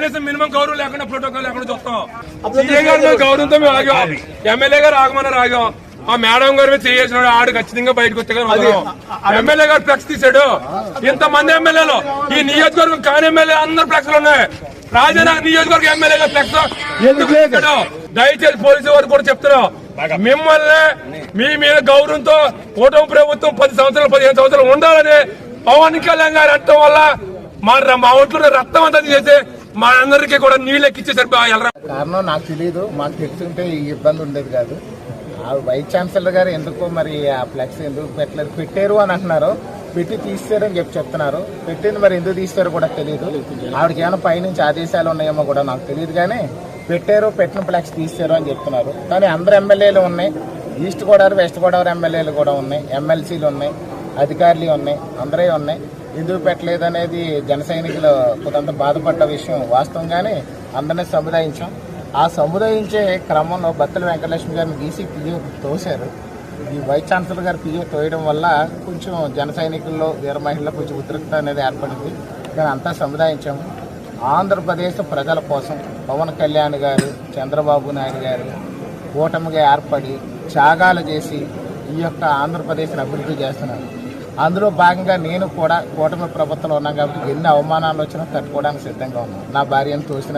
కనీసం మినిమం గౌరవం లేకుండా ప్రోటోకాల్ లేకుండా చూస్తాం. సీఏ గారి మీద గౌరవంతో మేము ఆగాం, ఎమ్మెల్యే గారు ఆగమన్నారు ఆగాం. ఆ మేడం గారి మీద చేసిన ఆడు ఖచ్చితంగా బయటకు వచ్చే ఎమ్మెల్యే గారు ఫ్లెక్స్ తీసాడు. ఇంతమంది ఎమ్మెల్యేలు ఈ నియోజకవర్గం కాని ఎమ్మెల్యే అందరు ఫ్లెక్స్లు ఉన్నాయి. రాజనగర్ నియోజకవర్గం ఎమ్మెల్యే గారు ఫ్లెక్స్ ఎందుకు లేడు? దయచేసి పోలీసు వారు కూడా చెప్తున్నాం, మిమ్మల్ని మీ మీద గౌరవంతో కూటమి ప్రభుత్వం 10 సంవత్సరాలు 15 సంవత్సరాలు ఉండాలని పవన్ కళ్యాణ్ గారు అనటం వల్ల మా ఒంట్లో రక్తం అంతా చేసి మా అందరికీ కూడా నీళ్ళు ఎక్కిచ్చేసారు. కారణం నాకు తెలియదు, మాకు తెలుసుంటే ఈ ఇబ్బంది ఉండేది కాదు. వైస్ ఛాన్సలర్ గారు ఎందుకో మరి ఆ ఫ్లెక్స్ ఎందుకు పెట్టలేదు, పెట్టారు అని అంటున్నారు, పెట్టి తీస్తారని చెప్తున్నారు. పెట్టింది మరి ఎందుకు తీస్తారో కూడా తెలియదు. ఆవిడకి ఏమైనా పైనుంచి ఆదేశాలు ఉన్నాయేమో కూడా నాకు తెలియదు. కానీ పెట్టారు, పెట్టిన ఫ్లెక్స్ తీస్తారు అని చెప్తున్నారు. కానీ అందరు ఎమ్మెల్యేలు ఉన్నాయి, ఈస్ట్ గోదావరి వెస్ట్ గోదావరి ఎమ్మెల్యేలు కూడా ఉన్నాయి, ఎమ్మెల్సీలు ఉన్నాయి, అధికారులు ఉన్నాయి, అందరే ఉన్నాయి. ఎందుకు పెట్టలేదు అనేది జన సైనికులు కొంత బాధపడ్డ విషయం వాస్తవంగానే అందరినీ సముదాయించాం. ఆ సముదాయించే క్రమంలో బత్తల వెంకటలక్ష్మి గారిని డీసీ పిఏ తోశారు. ఈ వైస్ ఛాన్సలర్ గారు పిఏ తోయడం వల్ల కొంచెం జన సైనికుల్లో వీర మహిళల్లో కొంచెం ఉద్రిక్తత అనేది ఏర్పడింది. కానీ అంతా సముదాయించాము. ఆంధ్రప్రదేశ్ ప్రజల కోసం పవన్ కళ్యాణ్ గారు, చంద్రబాబు నాయుడు గారు కూటమిగా ఏర్పడి త్యాగాలు చేసి ఈ యొక్క ఆంధ్రప్రదేశ్ని అభివృద్ధి చేస్తున్నారు. అందులో భాగంగా నేను కూడా కూటమి ప్రభుత్వంలో ఉన్నాను కాబట్టి ఎన్ని అవమానాలు వచ్చినా తట్టుకోవడానికి సిద్ధంగా ఉన్నాను. నా భార్యను తోసిన,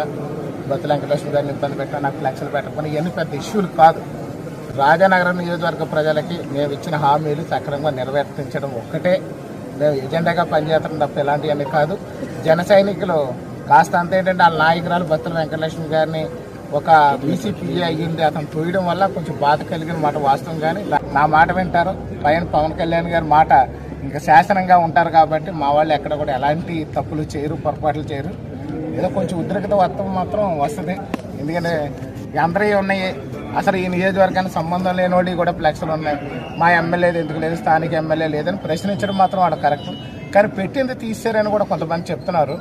బత్తల వెంకటలక్ష్మి గారిని ఇబ్బంది పెట్టినా, నాకు ఫ్లెక్స్లు పెట్టకపోయినా ఇవన్నీ పెద్ద ఇష్యూలు కాదు. రాజానగరం నియోజకవర్గ ప్రజలకి మేము ఇచ్చిన హామీలు సక్రమంగా నెరవేర్తించడం ఒక్కటే మేము ఎజెండాగా పనిచేయడం తప్ప ఎలాంటివన్నీ కాదు. జన సైనికులు కాస్త అంత ఏంటంటే వాళ్ళ నాయకురాలు బత్తల వెంకటలక్ష్మి గారిని ఒక బీసీపీ అయ్యింది అతను తోయడం వల్ల కొంచెం బాధ కలిగిన మాట వాస్తవం. కానీ నా మాట వింటారు, పైన పవన్ కళ్యాణ్ గారి మాట ఇంకా శాసనంగా ఉంటారు కాబట్టి మా వాళ్ళు ఎక్కడ కూడా ఎలాంటి తప్పులు చేయరు, పొరపాట్లు చేయరు. ఏదో కొంచెం ఉద్రిక్త వర్తం మాత్రం వస్తుంది. ఎందుకంటే అందరూ ఉన్నాయి, అసలు ఈ నియోజకవర్గానికి సంబంధం లేని వాళ్ళు కూడా ఫ్లెక్స్లు ఉన్నాయి. మా ఎమ్మెల్యేది ఎందుకు లేదు, స్థానిక ఎమ్మెల్యే లేదని ప్రశ్నించడం మాత్రం వాడు కరెక్ట్. కానీ పెట్టింది తీసారని కూడా కొంతమంది చెప్తున్నారు.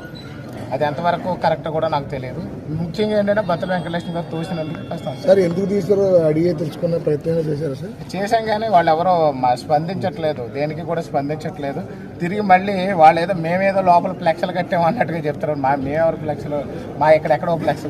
అది ఎంతవరకు కరెక్ట్ కూడా నాకు తెలియదు. ముఖ్యంగా ఏంటంటే బత్తల వెంకటలక్ష్మి గారు తోసినందుకు కష్టం. సార్ ఎందుకు తీసారో అడిగే తెలుసుకునే ప్రయత్నం చేశారు సార్? చేశాం కానీ వాళ్ళు ఎవరో స్పందించట్లేదు, దేనికి కూడా స్పందించట్లేదు. తిరిగి మళ్ళీ వాళ్ళు ఏదో మేమేదో లోపల ఫ్లెక్స్లు కట్టాము అన్నట్టుగా చెప్తారు. మేమెవరు ఫ్లెక్స్లు, మా ఎక్కడెక్కడో ఫ్లెక్స్